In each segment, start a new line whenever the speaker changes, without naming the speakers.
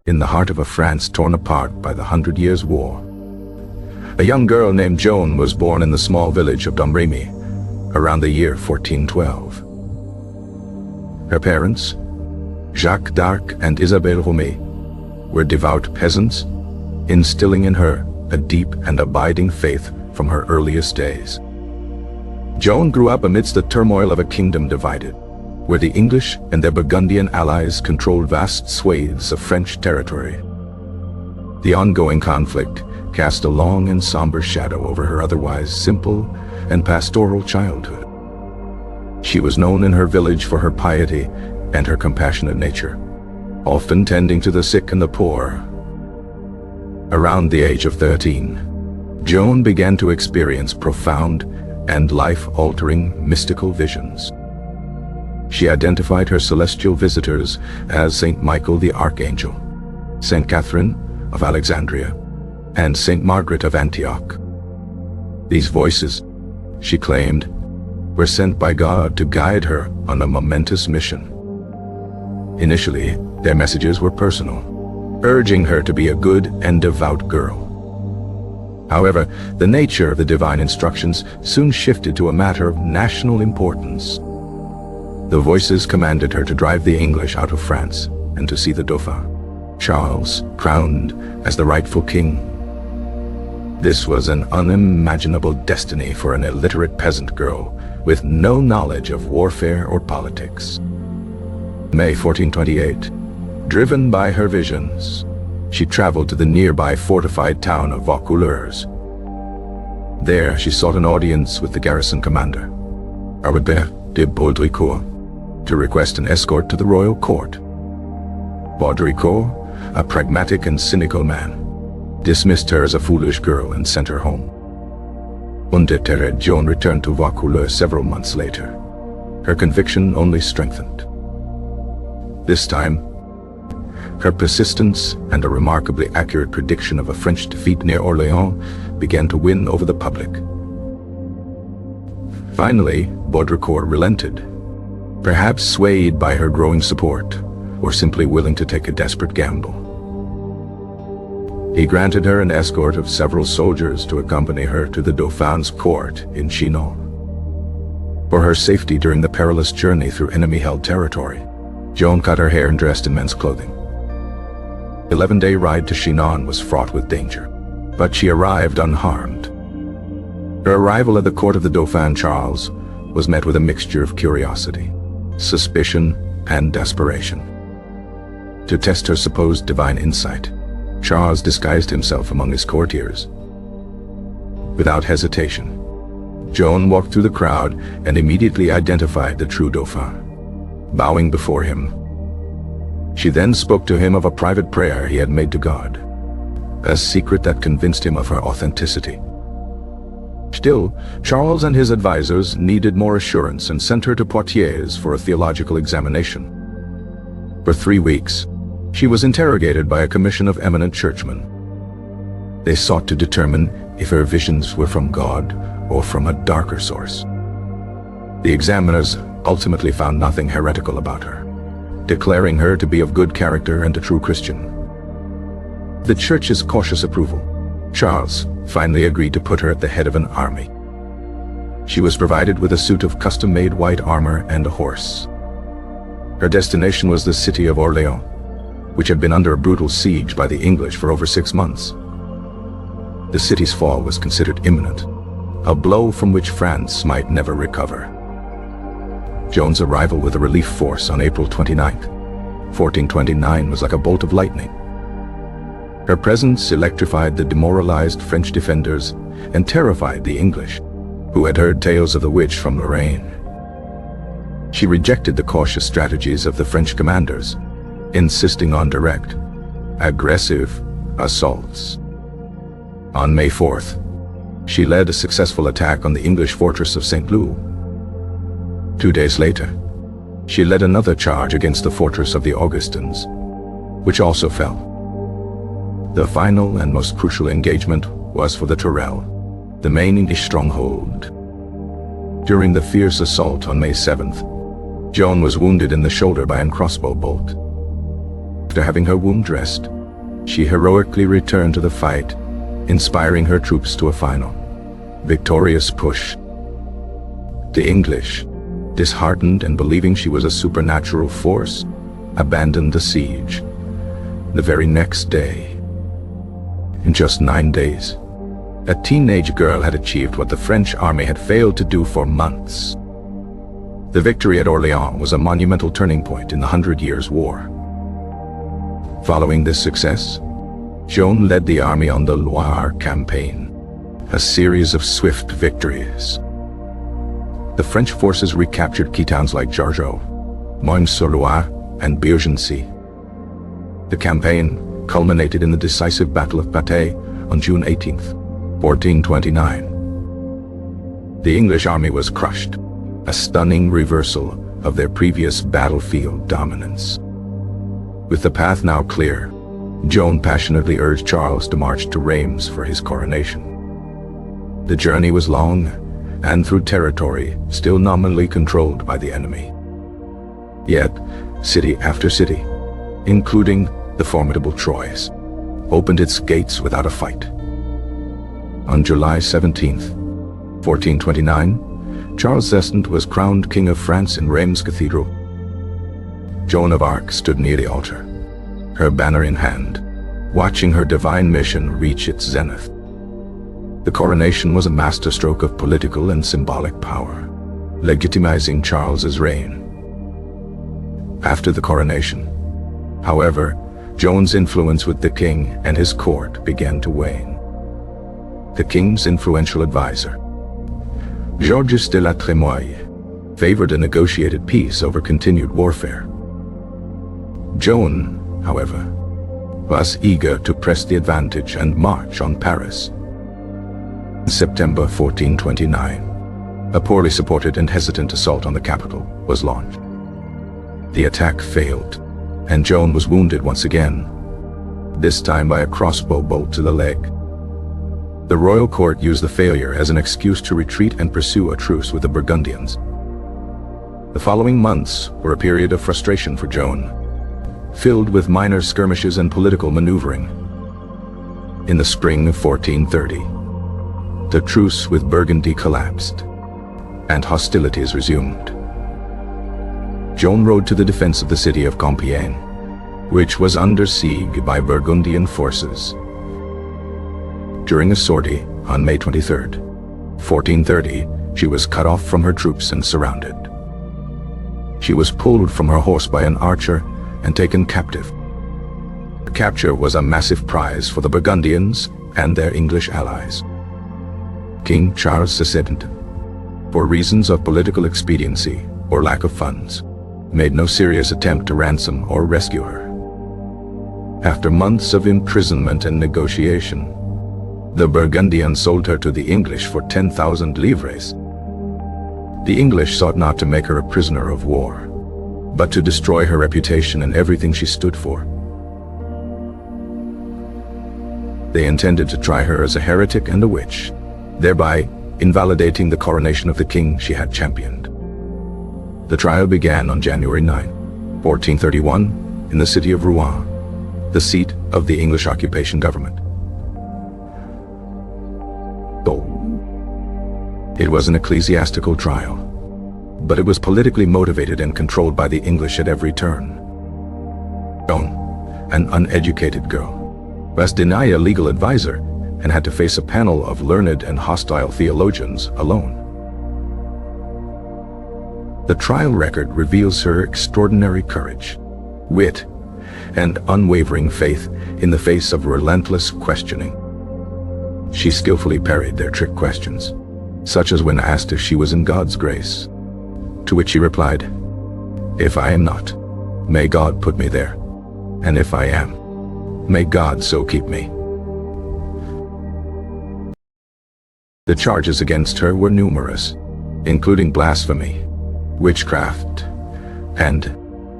In the heart of a France torn apart by the 100 Years' War, a young girl named Joan was born in the small village of Domremy around the year 1412. Her parents, Jacques d'Arc and Isabelle Romée, were devout peasants, instilling in her a deep and abiding faith from her earliest days. Joan grew up amidst the turmoil of a kingdom divided, where the English and their Burgundian allies controlled vast swathes of French territory. The ongoing conflict cast a long and somber shadow over her otherwise simple and pastoral childhood. She was known in her village for her piety and her compassionate nature, often tending to the sick and the poor. Around the age of 13, Joan began to experience profound and life-altering mystical visions. She identified her celestial visitors as Saint Michael the Archangel, Saint Catherine of Alexandria, and Saint Margaret of Antioch. These voices, she claimed, were sent by God to guide her on a momentous mission. Initially, their messages were personal, urging her to be a good and devout girl. However, the nature of the divine instructions soon shifted to a matter of national importance. The voices commanded her to drive the English out of France and to see the Dauphin, Charles, crowned as the rightful king. This was an unimaginable destiny for an illiterate peasant girl with no knowledge of warfare or politics. May 1428, driven by her visions, she traveled to the nearby fortified town of Vaucouleurs. There she sought an audience with the garrison commander, Albert de Baudricourt, to request an escort to the royal court. Baudricourt, a pragmatic and cynical man, dismissed her as a foolish girl and sent her home. Undeterred, Joan returned to Vaucouleurs several months later. Her conviction only strengthened. This time, her persistence and a remarkably accurate prediction of a French defeat near Orléans began to win over the public. Finally, Baudricourt relented, perhaps swayed by her growing support, or simply willing to take a desperate gamble. He granted her an escort of several soldiers to accompany her to the Dauphin's court in Chinon. For her safety during the perilous journey through enemy-held territory, Joan cut her hair and dressed in men's clothing. The 11-day ride to Chinon was fraught with danger, but she arrived unharmed. Her arrival at the court of the Dauphin Charles was met with a mixture of curiosity, suspicion, and desperation. To test her supposed divine insight, Charles disguised himself among his courtiers. Without hesitation, Joan walked through the crowd and immediately identified the true Dauphin. Bowing before him, she then spoke to him of a private prayer he had made to God, a secret that convinced him of her authenticity. Still, Charles and his advisors needed more assurance and sent her to Poitiers for a theological examination. For 3 weeks, she was interrogated by a commission of eminent churchmen. They sought to determine if her visions were from God or from a darker source. The examiners ultimately found nothing heretical about her, declaring her to be of good character and a true Christian. The church's cautious approval, Charles finally agreed to put her at the head of an army. She was provided with a suit of custom-made white armor and a horse. Her destination was the city of Orléans, which had been under a brutal siege by the English for over 6 months. The city's fall was considered imminent, a blow from which France might never recover. Joan's arrival with a relief force on April 29, 1429 was like a bolt of lightning. Her presence electrified the demoralized French defenders and terrified the English, who had heard tales of the witch from Lorraine. She rejected the cautious strategies of the French commanders, insisting on direct, aggressive assaults. On May 4th, she led a successful attack on the English fortress of St. Loup. 2 days later, she led another charge against the fortress of the Augustins, which also fell. The final and most crucial engagement was for the Tourelle, the main English stronghold. During the fierce assault on May 7th, Joan was wounded in the shoulder by a crossbow bolt. After having her wound dressed, she heroically returned to the fight, inspiring her troops to a final, victorious push. The English, disheartened and believing she was a supernatural force, abandoned the siege the very next day. In just 9 days, a teenage girl had achieved what the French army had failed to do for months. The victory at Orléans was a monumental turning point in the 100 Years' War. Following this success, Joan led the army on the Loire campaign, a series of swift victories. The French forces recaptured key towns like Jargeau, Mons-sur-Loire, and Beaugency. The campaign culminated in the decisive Battle of Patay on June 18, 1429. The English army was crushed, a stunning reversal of their previous battlefield dominance. With the path now clear, Joan passionately urged Charles to march to Reims for his coronation. The journey was long and through territory still nominally controlled by the enemy. Yet, city after city, including the formidable Troyes, opened its gates without a fight. On July 17, 1429, Charles II was crowned King of France in Reims Cathedral. Joan of Arc stood near the altar, her banner in hand, watching her divine mission reach its zenith. The coronation was a masterstroke of political and symbolic power, legitimizing Charles's reign. After the coronation, however, Joan's influence with the king and his court began to wane. The king's influential advisor, Georges de la Trémoille, favored a negotiated peace over continued warfare. Joan, however, was eager to press the advantage and march on Paris. In September 1429, a poorly supported and hesitant assault on the capital was launched. The attack failed, and Joan was wounded once again, this time by a crossbow bolt to the leg. The royal court used the failure as an excuse to retreat and pursue a truce with the Burgundians. The following months were a period of frustration for Joan, filled with minor skirmishes and political maneuvering. In the spring of 1430, the truce with Burgundy collapsed, and hostilities resumed. Joan rode to the defense of the city of Compiègne, which was under siege by Burgundian forces. During a sortie on May 23, 1430, she was cut off from her troops and surrounded. She was pulled from her horse by an archer and taken captive. The capture was a massive prize for the Burgundians and their English allies. King Charles II, for reasons of political expediency or lack of funds, made no serious attempt to ransom or rescue her. After months of imprisonment and negotiation, the Burgundians sold her to the English for 10,000 livres. The English sought not to make her a prisoner of war, but to destroy her reputation and everything she stood for. They intended to try her as a heretic and a witch, thereby invalidating the coronation of the king she had championed. The trial began on January 9, 1431, in the city of Rouen, the seat of the English occupation government. It was an ecclesiastical trial, but it was politically motivated and controlled by the English at every turn. Joan, an uneducated girl, was denied a legal advisor and had to face a panel of learned and hostile theologians alone. The trial record reveals her extraordinary courage, wit, and unwavering faith in the face of relentless questioning. She skillfully parried their trick questions, such as when asked if she was in God's grace, to which she replied, "If I am not, may God put me there, and if I am, may God so keep me." The charges against her were numerous, including blasphemy, witchcraft, and,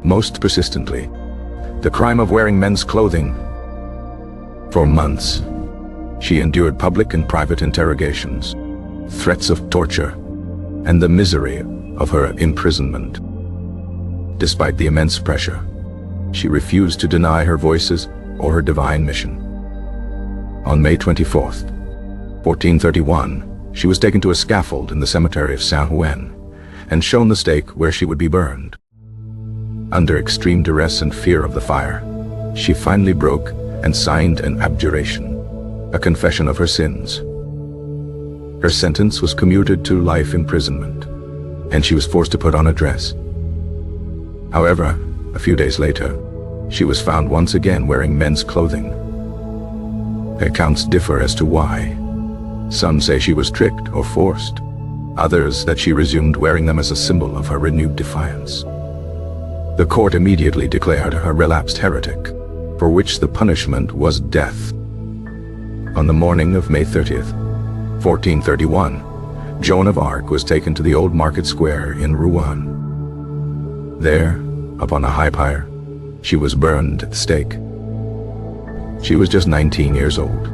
most persistently, the crime of wearing men's clothing. For months, she endured public and private interrogations, threats of torture, and the misery of her imprisonment. Despite the immense pressure, she refused to deny her voices or her divine mission. On May 24th, 1431, she was taken to a scaffold in the cemetery of Saint-Ouen and shown the stake where she would be burned. Under extreme duress and fear of the fire, she finally broke and signed an abjuration, a confession of her sins. Her sentence was commuted to life imprisonment, and she was forced to put on a dress. However, a few days later, she was found once again wearing men's clothing. Accounts differ as to why. Some say she was tricked or forced, others that she resumed wearing them as a symbol of her renewed defiance. The court immediately declared her a relapsed heretic, for which the punishment was death. On the morning of May 30th, 1431, Joan of Arc was taken to the old market square in Rouen. There, upon a high pyre, she was burned at the stake. She was just 19 years old.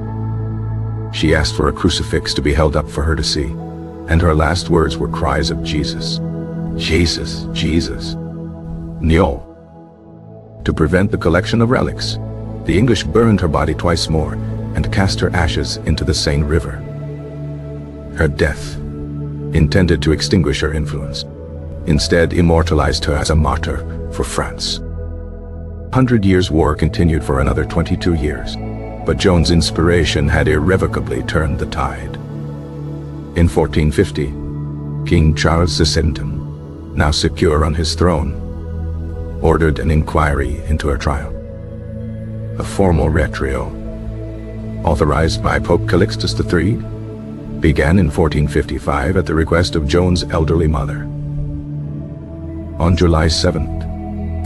She asked for a crucifix to be held up for her to see, and her last words were cries of Jesus. Jesus, Jesus. Nio. To prevent the collection of relics, the English burned her body twice more and cast her ashes into the Seine River. Her death, intended to extinguish her influence, instead immortalized her as a martyr for France. 100 Years' War continued for another 22 years, but Joan's inspiration had irrevocably turned the tide. In 1450, King Charles II, now secure on his throne, ordered an inquiry into her trial. A formal retrio, authorized by Pope Calixtus III, began in 1455 at the request of Joan's elderly mother. On July 7th,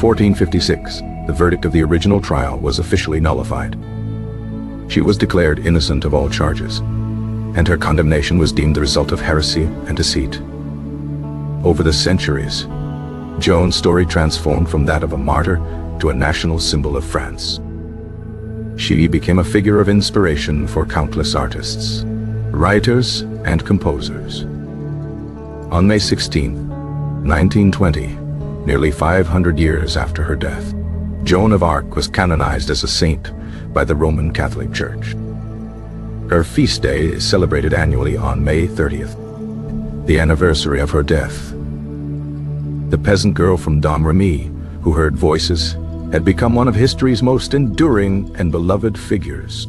1456, the verdict of the original trial was officially nullified. She was declared innocent of all charges, and her condemnation was deemed the result of heresy and deceit. Over the centuries, Joan's story transformed from that of a martyr to a national symbol of France. She became a figure of inspiration for countless artists, writers, and composers. On May 16, 1920, nearly 500 years after her death, Joan of Arc was canonized as a saint by the Roman Catholic Church. Her feast day is celebrated annually on May 30th, the anniversary of her death. The peasant girl from Domremy, who heard voices, had become one of history's most enduring and beloved figures.